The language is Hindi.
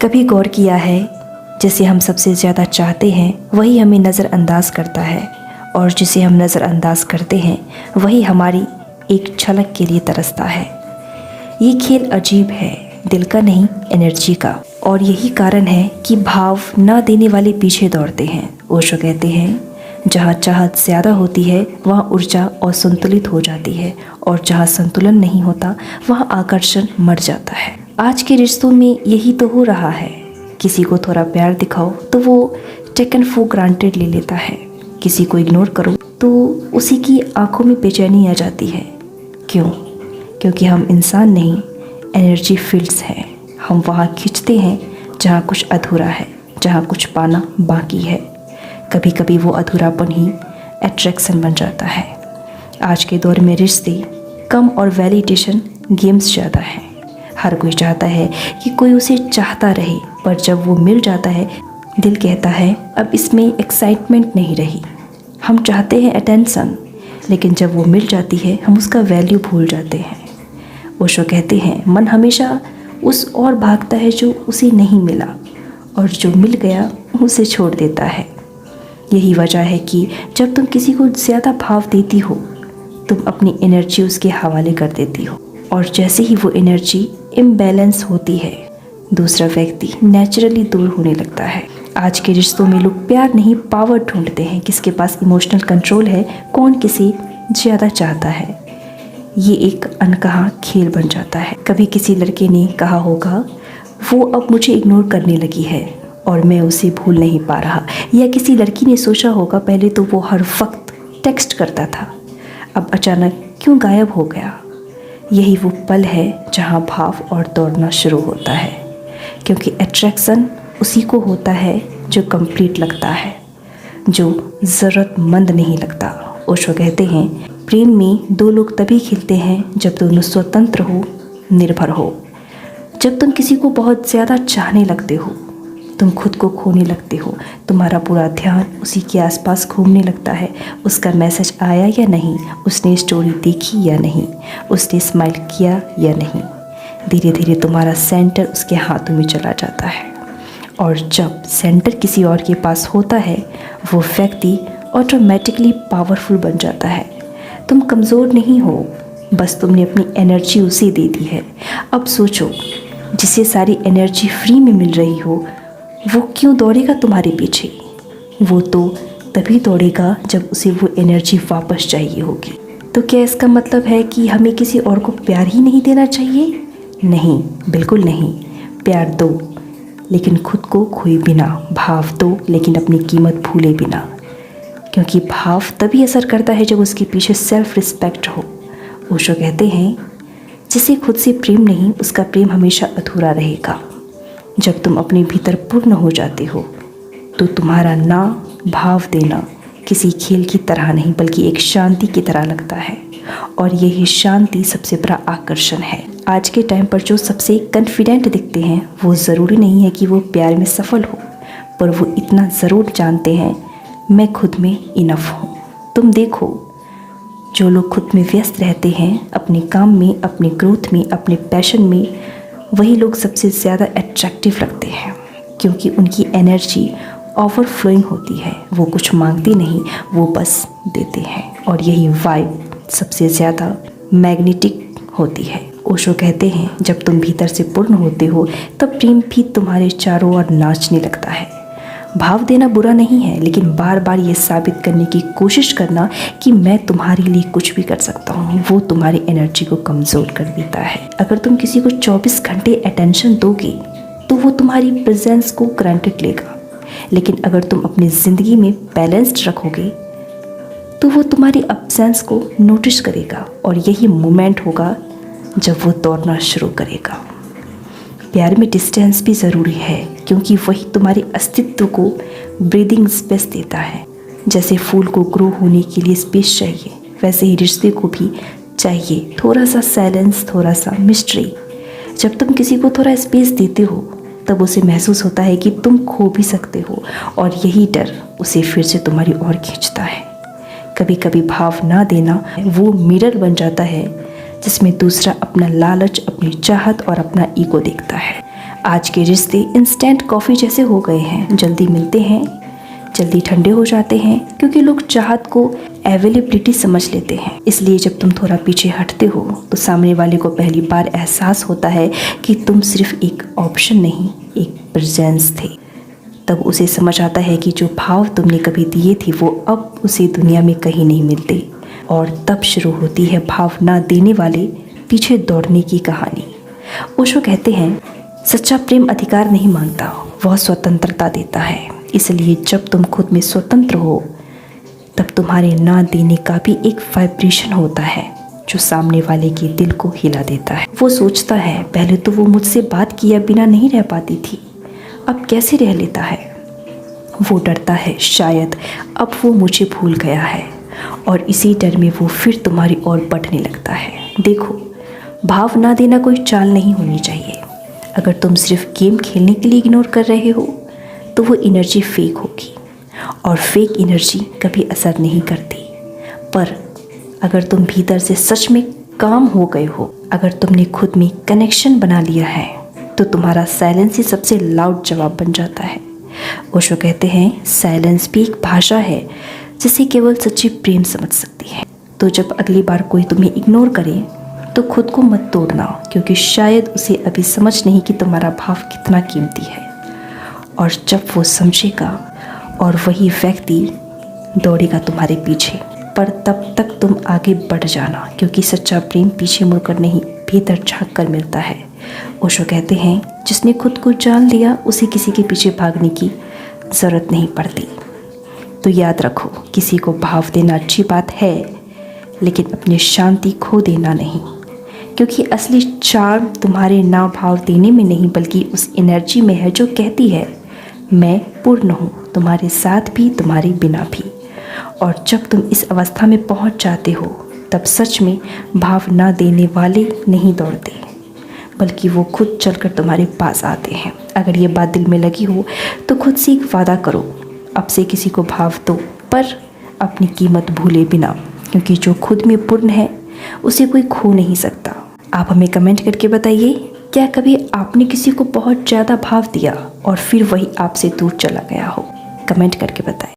कभी गौर किया है, जिसे हम सबसे ज़्यादा चाहते हैं वही हमें नज़रअंदाज करता है, और जिसे हम नज़रअंदाज करते हैं वही हमारी एक झलक के लिए तरसता है। ये खेल अजीब है, दिल का नहीं, एनर्जी का। और यही कारण है कि भाव ना देने वाले पीछे दौड़ते हैं। ओशो कहते हैं, जहाँ चाहत ज़्यादा होती है वहाँ ऊर्जा असंतुलित हो जाती है, और जहाँ संतुलन नहीं होता वहाँ आकर्षण मर जाता है। आज के रिश्तों में यही तो हो रहा है। किसी को थोड़ा प्यार दिखाओ तो वो टेकन फॉर ग्रांटेड ले लेता है, किसी को इग्नोर करो तो उसी की आंखों में बेचैनी आ जाती है। क्यों? क्योंकि हम इंसान नहीं, एनर्जी फील्ड्स हैं। हम वहाँ खींचते हैं जहाँ कुछ अधूरा है, जहाँ कुछ पाना बाकी है। कभी कभी वो अधूरापन ही अट्रैक्शन बन जाता है। आज के दौर में रिश्ते कम और वैलिडेशन गेम्स ज़्यादा हैं। हर कोई चाहता है कि कोई उसे चाहता रहे, पर जब वो मिल जाता है दिल कहता है अब इसमें एक्साइटमेंट नहीं रही। हम चाहते हैं अटेंशन, लेकिन जब वो मिल जाती है हम उसका वैल्यू भूल जाते हैं। ओशो कहते हैं, मन हमेशा उस और भागता है जो उसे नहीं मिला, और जो मिल गया उसे छोड़ देता है। यही वजह है कि जब तुम किसी को ज़्यादा भाव देती हो तुम अपनी एनर्जी उसके हवाले कर देती हो, और जैसे ही वो एनर्जी इम्बैलेंस होती है दूसरा व्यक्ति नेचुरली दूर होने लगता है। आज के रिश्तों में लोग प्यार नहीं पावर ढूंढते हैं, किसके पास इमोशनल कंट्रोल है, कौन किसे ज़्यादा चाहता है। ये एक अनकहा खेल बन जाता है। कभी किसी लड़के ने कहा होगा वो अब मुझे इग्नोर करने लगी है और मैं उसे भूल नहीं पा रहा, या किसी लड़की ने सोचा होगा पहले तो वो हर वक्त टेक्स्ट करता था, अब अचानक क्यों गायब हो गया। यही वो पल है जहाँ भाव और दौड़ना शुरू होता है, क्योंकि अट्रैक्शन उसी को होता है जो कंप्लीट लगता है, जो ज़रूरतमंद नहीं लगता। ओशो कहते हैं, प्रेम में दो लोग तभी खिलते हैं जब दोनों स्वतंत्र हो, निर्भर हो। जब तुम किसी को बहुत ज़्यादा चाहने लगते हो तुम खुद को खोने लगते हो, तुम्हारा पूरा ध्यान उसी के आसपास घूमने लगता है। उसका मैसेज आया या नहीं, उसने स्टोरी देखी या नहीं, उसने स्माइल किया या नहीं। धीरे धीरे तुम्हारा सेंटर उसके हाथों में चला जाता है, और जब सेंटर किसी और के पास होता है वो व्यक्ति ऑटोमेटिकली पावरफुल बन जाता है। तुम कमज़ोर नहीं हो, बस तुमने अपनी एनर्जी उसे दे दी है। अब सोचो, जिसे सारी एनर्जी फ्री में मिल रही हो वो क्यों दौड़ेगा तुम्हारे पीछे। वो तो तभी दौड़ेगा जब उसे वो एनर्जी वापस चाहिए होगी। तो क्या इसका मतलब है कि हमें किसी और को प्यार ही नहीं देना चाहिए? नहीं, बिल्कुल नहीं। प्यार दो, लेकिन खुद को खोए बिना। भाव दो, लेकिन अपनी कीमत भूले बिना, क्योंकि भाव तभी असर करता है जब उसके पीछे सेल्फ रिस्पेक्ट हो। ओशो कहते हैं, जिसे खुद से प्रेम नहीं उसका प्रेम हमेशा अधूरा रहेगा। जब तुम अपने भीतर पूर्ण हो जाते हो तो तुम्हारा ना भाव देना किसी खेल की तरह नहीं बल्कि एक शांति की तरह लगता है, और यही शांति सबसे बड़ा आकर्षण है। आज के टाइम पर जो सबसे कॉन्फिडेंट दिखते हैं वो ज़रूरी नहीं है कि वो प्यार में सफल हो, पर वो इतना ज़रूर जानते हैं मैं खुद में इनफ हूँ। तुम देखो, जो लोग खुद में व्यस्त रहते हैं, अपने काम में, अपने ग्रोथ में, अपने पैशन में, वही लोग सबसे ज़्यादा अट्रैक्टिव लगते हैं, क्योंकि उनकी एनर्जी ओवरफ्लोइंग होती है। वो कुछ मांगते नहीं, वो बस देते हैं, और यही वाइब सबसे ज़्यादा मैग्नेटिक होती है। ओशो कहते हैं, जब तुम भीतर से पूर्ण होते हो तब प्रेम भी तुम्हारे चारों ओर नाचने लगता है। भाव देना बुरा नहीं है, लेकिन बार बार ये साबित करने की कोशिश करना कि मैं तुम्हारे लिए कुछ भी कर सकता हूँ, वो तुम्हारी एनर्जी को कमज़ोर कर देता है। अगर तुम किसी को 24 घंटे अटेंशन दोगे तो वो तुम्हारी प्रेजेंस को ग्रांटेड लेगा, लेकिन अगर तुम अपनी ज़िंदगी में बैलेंस्ड रखोगे तो वो तुम्हारी अब्सेंस को नोटिस करेगा, और यही मोमेंट होगा जब वो दौड़ना शुरू करेगा। प्यार में डिस्टेंस भी ज़रूरी है, क्योंकि वही तुम्हारे अस्तित्व को ब्रीदिंग स्पेस देता है। जैसे फूल को ग्रो होने के लिए स्पेस चाहिए, वैसे ही रिश्ते को भी चाहिए थोड़ा सा साइलेंस, थोड़ा सा मिस्ट्री। जब तुम किसी को थोड़ा स्पेस देते हो तब उसे महसूस होता है कि तुम खो भी सकते हो, और यही डर उसे फिर से तुम्हारी ओर खींचता है। कभी कभी भाव ना देना वो मिरर बन जाता है जिसमें दूसरा अपना लालच, अपनी चाहत और अपना ईगो देखता है। आज के रिश्ते इंस्टेंट कॉफ़ी जैसे हो गए हैं, जल्दी मिलते हैं, जल्दी ठंडे हो जाते हैं, क्योंकि लोग चाहत को अवेलेबिलिटी समझ लेते हैं। इसलिए जब तुम थोड़ा पीछे हटते हो तो सामने वाले को पहली बार एहसास होता है कि तुम सिर्फ एक ऑप्शन नहीं, एक प्रेजेंस थे। तब उसे समझ आता है कि जो भाव तुमने कभी दिए थे वो अब उसे दुनिया में कहीं नहीं मिलते। और तब शुरू होती है भाव ना देने वाले पीछे दौड़ने की कहानी। ओशो कहते हैं, सच्चा प्रेम अधिकार नहीं मांगता, वह स्वतंत्रता देता है। इसलिए जब तुम खुद में स्वतंत्र हो तब तुम्हारे ना देने का भी एक वाइब्रेशन होता है जो सामने वाले के दिल को हिला देता है। वो सोचता है, पहले तो वो मुझसे बात किए बिना नहीं रह पाती थी, अब कैसे रह लेता है। वो डरता है शायद अब वो मुझे भूल गया है, और इसी डर में वो फिर तुम्हारी ओर बढ़ने लगता है। देखो, भाव ना देना कोई चाल नहीं होनी चाहिए। अगर तुम सिर्फ गेम खेलने के लिए इग्नोर कर रहे हो तो वो एनर्जी फेक होगी, और फेक एनर्जी कभी असर नहीं करती। पर अगर तुम भीतर से सच में काम हो गए हो, अगर तुमने खुद में कनेक्शन बना लिया है, तो तुम्हारा साइलेंस ही सबसे लाउड जवाब बन जाता है। ओशो कहते हैं, साइलेंस भी एक भाषा है जिसे केवल सच्ची प्रेम समझ सकती है। तो जब अगली बार कोई तुम्हें इग्नोर करे तो खुद को मत तोड़ना, क्योंकि शायद उसे अभी समझ नहीं कि तुम्हारा भाव कितना कीमती है। और जब वो समझेगा और वही व्यक्ति दौड़ेगा तुम्हारे पीछे, पर तब तक तुम आगे बढ़ जाना, क्योंकि सच्चा प्रेम पीछे मुड़कर नहीं, भीतर झांक कर मिलता है। ओशो कहते हैं, जिसने खुद को जान लिया उसे किसी के पीछे भागने की ज़रूरत नहीं पड़ती। तो याद रखो, किसी को भाव देना अच्छी बात है, लेकिन अपनी शांति खो देना नहीं, क्योंकि असली चार्म तुम्हारे ना भाव देने में नहीं बल्कि उस एनर्जी में है जो कहती है, मैं पूर्ण हूँ, तुम्हारे साथ भी, तुम्हारे बिना भी। और जब तुम इस अवस्था में पहुँच जाते हो तब सच में भाव ना देने वाले नहीं दौड़ते, बल्कि वो खुद चलकर तुम्हारे पास आते हैं। अगर ये बात दिल में लगी हो तो खुद से एक वादा करो, अब से किसी को भाव दो, पर अपनी कीमत भूले बिना, क्योंकि जो खुद में पूर्ण है उसे कोई खो नहीं सकता। आप हमें कमेंट करके बताइए, क्या कभी आपने किसी को बहुत ज़्यादा भाव दिया और फिर वही आपसे दूर चला गया हो? कमेंट करके बताएं।